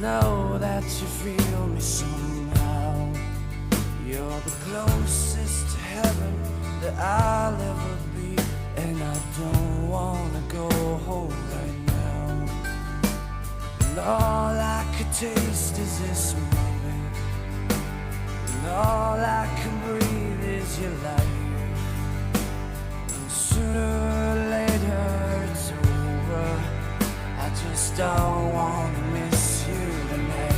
know that you feel me somehow. You're the closest to heaven that I'll ever be, and I don't wanna go home right now. And all I could taste is this moment, and all I can breathe is your light. And sooner or later it's over, I just don't wanna miss you tonight.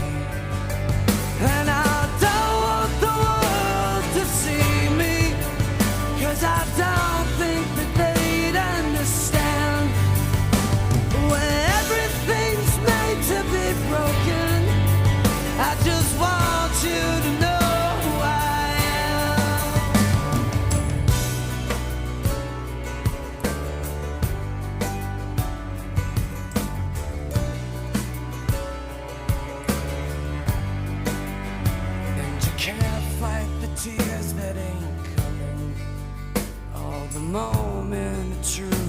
And I don't want the world to see me, 'cause I don't think that they'd understand. When everything's made to be broken, I just want you to know who I am. And you can't fight the tears that ain't coming, or the moment of truth